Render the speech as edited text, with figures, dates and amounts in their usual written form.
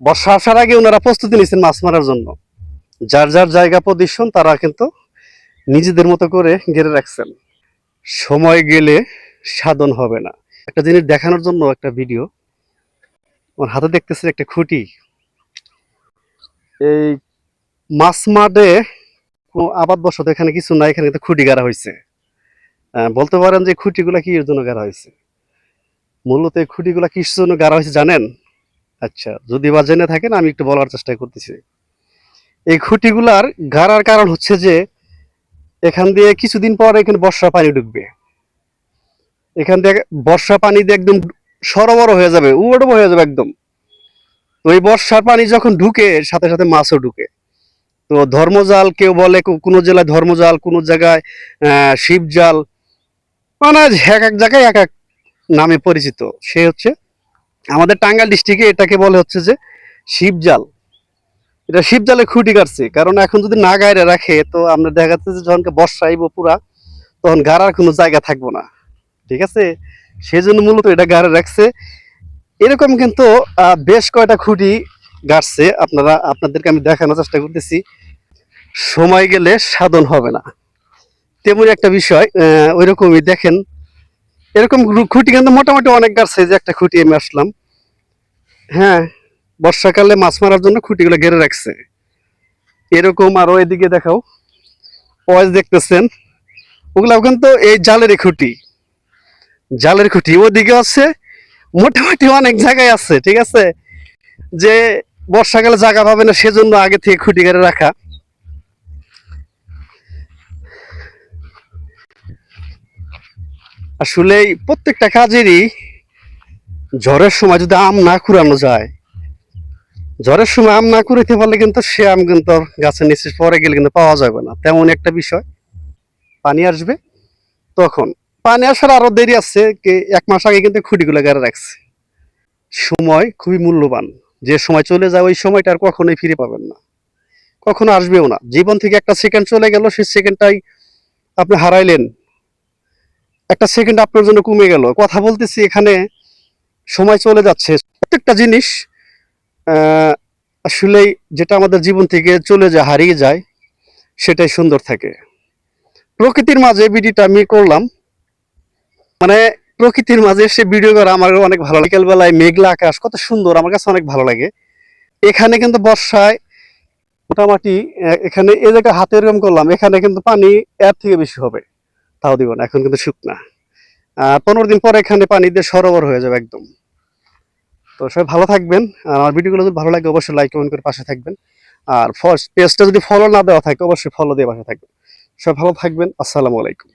বর্ষা আসার আগে ওনারা প্রস্তুতি নিচ্ছেন মাছ মারার জন্য। যার যার জায়গা পজিশন তারা কিন্তু নিজেদের মতো করে ঘিরে রাখছেন। সময় গেলে সাধন হবে না। একটা জিনিস দেখানোর জন্য একটা ভিডিও। আমার হাতে দেখতেছে একটা খুঁটি। এই মাছ মাঠে কোনো আবাদ বসত এখানে কিছু নাই, এখানে কিন্তু খুঁটি গাড়া হয়েছে। বলতে পারেন যে খুঁটিগুলা কি এর জন্য গাড়া হয়েছে। মূলত এই খুঁটিগুলা কিসের জন্য গাড়া হয়েছে জানেন? আচ্ছা, যদি বা জেনে থাকেন আমি একটু বলার চেষ্টা করতেছি। এই খুঁটিগুলার গাড়ার কারণ হচ্ছে যে এখান দিয়ে কিছুদিন পর এখানে বর্ষা পানি ঢুকবে। এখান থেকে বর্ষা পানি দিয়ে একদম সরবরাহ হয়ে যাবে, উড়ব হয়ে যাবে একদম। তো এই বর্ষার পানি যখন ঢুকে সাথে সাথে মাছও ঢুকে। তো ধর্মজাল কেউ বলে, কোনো জেলায় ধর্মজাল, কোনো জায়গায় শিবজাল, মানে এক এক জায়গায় এক এক নামে পরিচিত। সে হচ্ছে আমাদের টাঙ্গাইল ডিস্ট্রিক্টে এটাকে বলে হচ্ছে যে শিবজাল। এটা শিবজালে খুঁটি কাটছে, কারণ এখন যদি না গায়ে রাখে তো আমরা দেখা যাচ্ছে যে যখন বর্ষা আইব পুরা, তখন গাড়ার কোনো জায়গা থাকবো না। ঠিক আছে, সেই জন্য মূলত এটা গাড়ে রাখছে। এরকম কিন্তু বেশ কয়টা খুঁটি গাড়ছে। আপনাদেরকে আমি দেখানোর চেষ্টা করতেছি। সময় গেলে সাধন হবে না, তেমনি একটা বিষয়। ওই রকমই দেখেন, এরকম খুঁটি কিন্তু মোটামুটি অনেক গাড়ছে। যে একটা খুঁটি আমি আসলাম, হ্যাঁ, বর্ষাকালে মাছ মারার জন্য খুঁটিগুলো ঘেরে রাখছে। এরকম আরো এদিকে দেখাও, ওয়াজ দেখতেছেন, ওগুলা কিন্তু এই জালের খুঁটি। জালের খুঁটি ওদিকে আছে, মোটামুটি অনেক জায়গায় আছে। ঠিক আছে, যে বর্ষাকালে জায়গা পাবে না সেজন্য আগে থেকে খুঁটি ঘেরে রাখা। আসলে প্রত্যেকটা কাজেরই ঝড়ের সময় যদি আম না কুড়ানো যায়, ঝড়ের সময় আম না কুড়াইতে পারলে কিন্তু সে আম কিন্তু গাছের নিচে পরে গেলে কিন্তু পাওয়া যাবে না। তেমন একটা বিষয়। পানি আসবে তখন, পানি আসার আরো দেরি আছে, 1 মাস আগে কিন্তু খুঁটিগুলো গেড়ে রাখছে। সময় খুবই মূল্যবান। যে সময় চলে যায় ওই সময়টা আর কখনোই ফিরে পাবেন না, কখনো আসবেও না। জীবন থেকে একটা সেকেন্ড চলে গেল, সেই সেকেন্ডটাই আপনি হারাইলেন। একটা সেকেন্ড আপনার জন্য কমে গেল। কথা বলতেছি এখানে, সময় চলে যাচ্ছে। প্রত্যেকটা জিনিস আসলে যেটা আমাদের জীবন থেকে চলে যায়, হারিয়ে যায়, সেটাই সুন্দর থাকে। প্রকৃতির মাঝে ভিডিওটা আমি করলাম, মানে প্রকৃতির মাঝে সে ভিডিও করা আমার অনেক ভালো লাগে। বিকেল বেলায় মেঘলা আকাশ কত সুন্দর, আমার কাছে অনেক ভালো লাগে। এখানে কিন্তু বর্ষায় মোটামুটি এখানে এই জায়গা হাতে এরকম করলাম, এখানে কিন্তু পানি এর থেকে বেশি হবে, তাও দিব না। এখন কিন্তু শুকনা, 15 দিন পর এখানে পানি দিয়ে সরোবর হয়ে যাবে একদম। তো সবাই ভালো থাকবেন। আর আমার ভিডিওগুলো যদি ভালো লাগে অবশ্যই লাইক কমেন্ট করে পাশে থাকবেন। আর পেজটা যদি ফলো না দেওয়া থাকে অবশ্যই ফলো দিয়ে পাশে থাকবেন। সবাই ভালো থাকবেন। আসসালামু আলাইকুম।